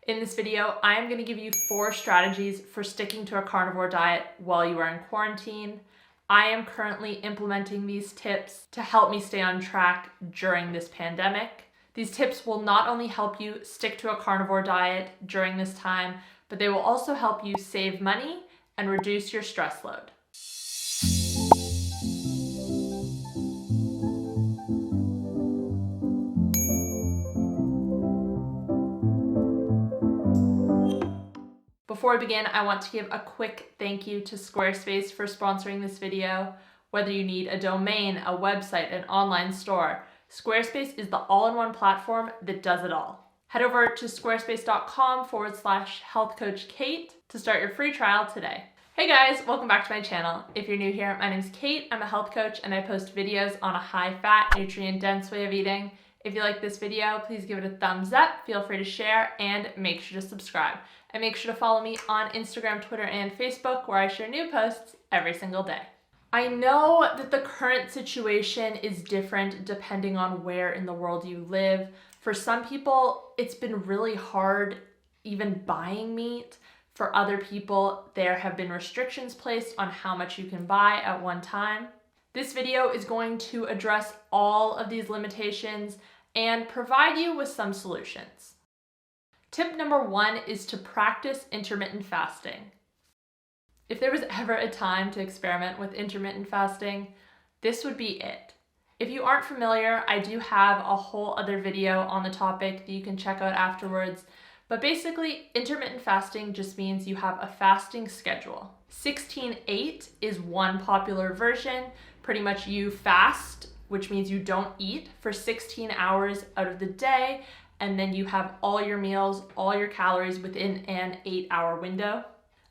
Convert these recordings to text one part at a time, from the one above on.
In this video, I am going to give you 4 strategies for sticking to a carnivore diet while you are in quarantine. I am currently implementing these tips to help me stay on track during this pandemic. These tips will not only help you stick to a carnivore diet during this time, but they will also help you save money and reduce your stress load. Before we begin, I want to give a quick thank you to Squarespace for sponsoring this video. Whether you need a domain, a website, an online store, Squarespace is the all-in-one platform that does it all. Head over to squarespace.com/healthcoachkate to start your free trial today. Hey guys, welcome back to my channel. If you're new here, my name is Kate. I'm a health coach and I post videos on a high-fat, nutrient-dense way of eating. If you like this video, please give it a thumbs up, feel free to share, and make sure to subscribe. And make sure to follow me on Instagram, Twitter, and Facebook, where I share new posts every single day. I know that the current situation is different depending on where in the world you live. For some people, it's been really hard even buying meat. For other people, there have been restrictions placed on how much you can buy at one time. This video is going to address all of these limitations and provide you with some solutions. Tip number 1 is to practice intermittent fasting. If there was ever a time to experiment with intermittent fasting, this would be it. If you aren't familiar, I do have a whole other video on the topic that you can check out afterwards. But basically, intermittent fasting just means you have a fasting schedule. 16-8 is one popular version. Pretty much you fast, which means you don't eat for 16 hours out of the day, and then you have all your meals, all your calories within an 8-hour window.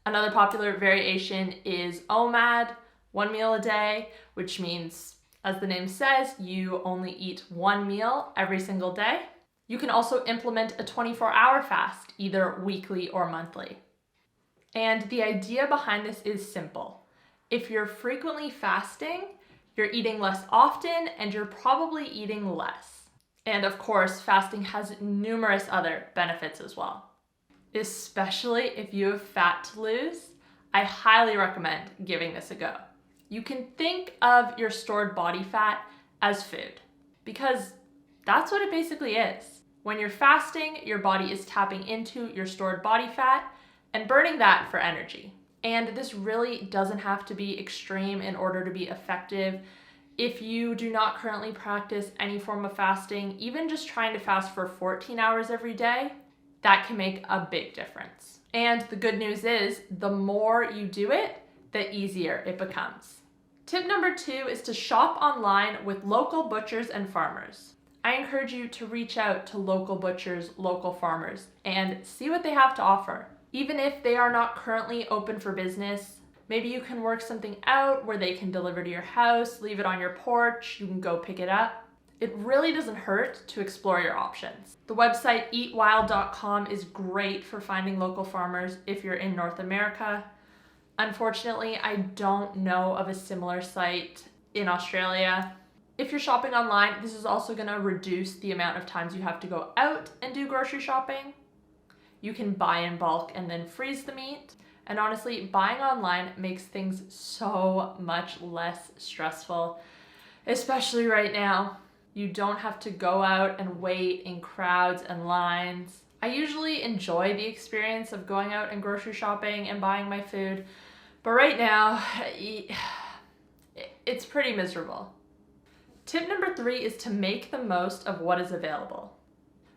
Another popular variation is OMAD, 1 meal a day, which means, as the name says, you only eat 1 meal every single day. You can also implement a 24-hour fast, either weekly or monthly. And the idea behind this is simple. If you're frequently fasting, you're eating less often and you're probably eating less. And of course, fasting has numerous other benefits as well. Especially if you have fat to lose, I highly recommend giving this a go. You can think of your stored body fat as food, because that's what it basically is. When you're fasting, your body is tapping into your stored body fat and burning that for energy. And this really doesn't have to be extreme in order to be effective. If you do not currently practice any form of fasting, even just trying to fast for 14 hours every day, that can make a big difference. And the good news is, the more you do it, the easier it becomes. Tip number 2 is to shop online with local butchers and farmers. I encourage you to reach out to local butchers, local farmers, and see what they have to offer. Even if they are not currently open for business, maybe you can work something out where they can deliver to your house, leave it on your porch, you can go pick it up. It really doesn't hurt to explore your options. The website 𝙈𝙊𝙍𝙀𝙗 is great for finding local farmers if you're in North America. Unfortunately, I don't know of a similar site in Australia. If you're shopping online, this is also going to reduce the amount of times you have to go out and do grocery shopping. You can buy in bulk and then freeze the meat. And honestly, buying online makes things so much less stressful, especially right now. You don't have to go out and wait in crowds and lines. I usually enjoy the experience of going out and grocery shopping and buying my food, but right now, it's pretty miserable. Tip number 3 is to make the most of what is available.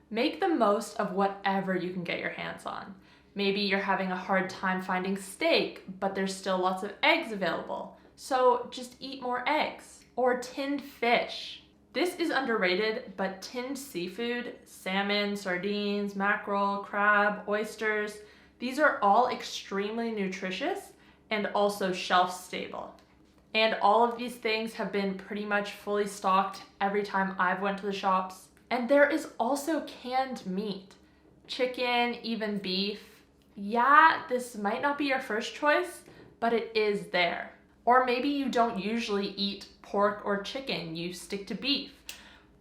Make the most of whatever you can get your hands on. Maybe you're having a hard time finding steak, but there's still lots of eggs available. So just eat more eggs. Or tinned fish. This is underrated, but tinned seafood, salmon, sardines, mackerel, crab, oysters, these are all extremely nutritious and also shelf stable. And all of these things have been pretty much fully stocked every time I've went to the shops. And there is also canned meat, chicken, even beef. Yeah, this might not be your first choice, but it is there. Or maybe you don't usually eat pork or chicken, you stick to beef.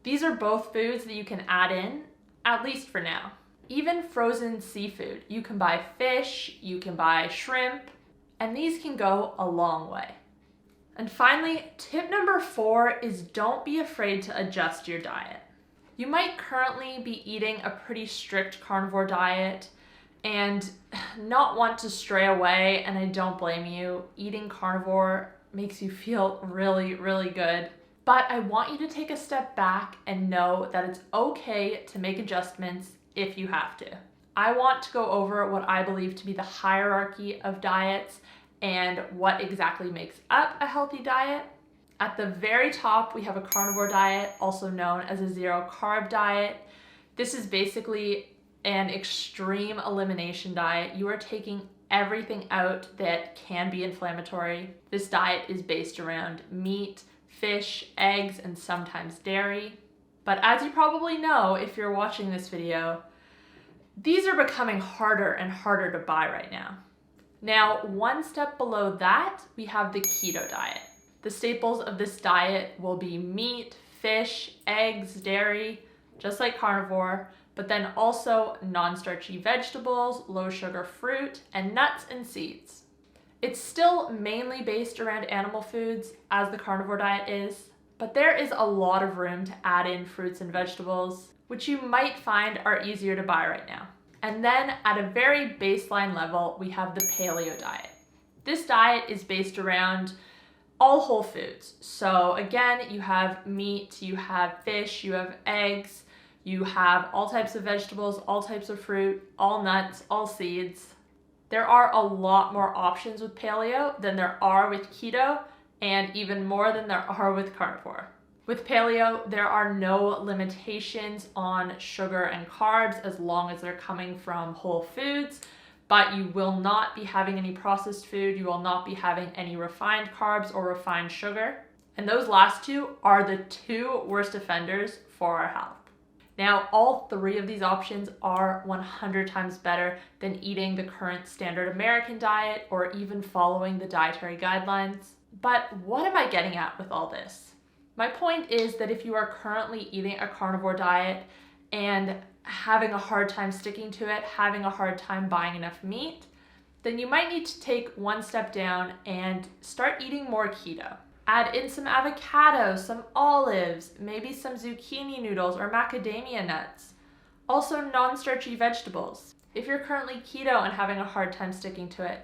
These are both foods that you can add in, at least for now. even frozen seafood. You can buy fish, you can buy shrimp, and these can go a long way. And finally, tip number 4 is don't be afraid to adjust your diet. You might currently be eating a pretty strict carnivore diet and not want to stray away, and I don't blame you. Eating carnivore makes you feel really, really good. But I want you to take a step back and know that it's okay to make adjustments if you have to. I want to go over what I believe to be the hierarchy of diets and what exactly makes up a healthy diet. At the very top, we have a carnivore diet, also known as a zero carb diet. This is basically an extreme elimination diet. You are taking everything out that can be inflammatory. This diet is based around meat, fish, eggs, and sometimes dairy. But as you probably know, if you're watching this video, these are becoming harder and harder to buy right now. Now, one step below that, we have the keto diet. The staples of this diet will be meat, fish, eggs, dairy, just like carnivore, but then also non-starchy vegetables, low sugar fruit, and nuts and seeds. It's still mainly based around animal foods, as the carnivore diet is, but there is a lot of room to add in fruits and vegetables, which you might find are easier to buy right now. And then at a very baseline level, we have the paleo diet. This diet is based around all whole foods. So again, you have meat, you have fish, you have eggs, you have all types of vegetables, all types of fruit, all nuts, all seeds. There are a lot more options with paleo than there are with keto, and even more than there are with carnivore. With paleo, there are no limitations on sugar and carbs as long as they're coming from whole foods, but you will not be having any processed food, you will not be having any refined carbs or refined sugar. And those last two are the 2 worst offenders for our health. Now, all 3 of these options are 100 times better than eating the current standard American diet or even following the dietary guidelines. But what am I getting at with all this? My point is that if you are currently eating a carnivore diet and having a hard time sticking to it, having a hard time buying enough meat, then you might need to take one step down and start eating more keto. Add in some avocado, some olives, maybe some zucchini noodles or macadamia nuts. Also non-starchy vegetables. If you're currently keto and having a hard time sticking to it,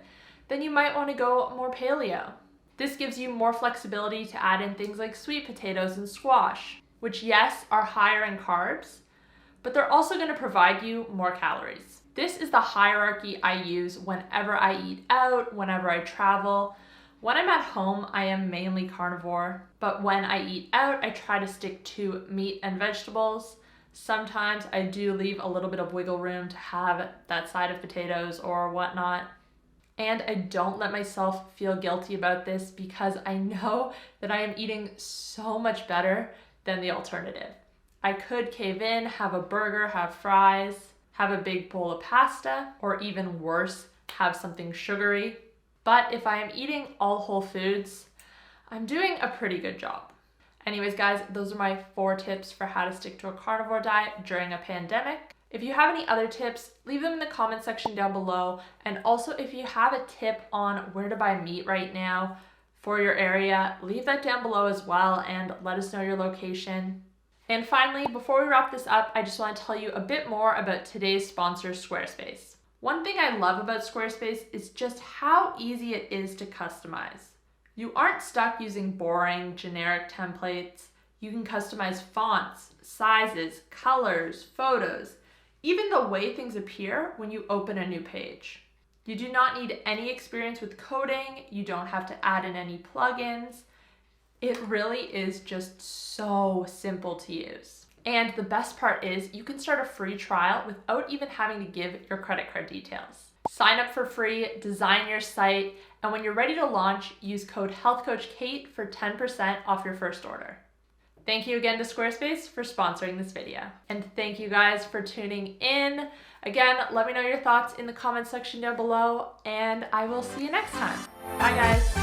then you might want to go more paleo. This gives you more flexibility to add in things like sweet potatoes and squash, which yes, are higher in carbs, but they're also going to provide you more calories. This is the hierarchy I use whenever I eat out, whenever I travel. When I'm at home, I am mainly carnivore, but when I eat out, I try to stick to meat and vegetables. Sometimes I do leave a little bit of wiggle room to have that side of potatoes or whatnot. And I don't let myself feel guilty about this because I know that I am eating so much better than the alternative. I could cave in, have a burger, have fries, have a big bowl of pasta, or even worse, have something sugary. But if I am eating all whole foods, I'm doing a pretty good job. Anyways, guys, those are my 4 tips for how to stick to a carnivore diet during a pandemic. If you have any other tips, leave them in the comment section down below. And also, if you have a tip on where to buy meat right now for your area, leave that down below as well and let us know your location. And finally, before we wrap this up, I just want to tell you a bit more about today's sponsor, Squarespace. One thing I love about Squarespace is just how easy it is to customize. You aren't stuck using boring, generic templates. You can customize fonts, sizes, colors, photos, even the way things appear when you open a new page. You do not need any experience with coding. You don't have to add in any plugins. It really is just so simple to use. And the best part is you can start a free trial without even having to give your credit card details. Sign up for free, design your site, and when you're ready to launch, use code HealthCoachKate for 10% off your first order. Thank you again to Squarespace for sponsoring this video. And thank you guys for tuning in. Again, let me know your thoughts in the comment section down below, and I will see you next time. Bye guys.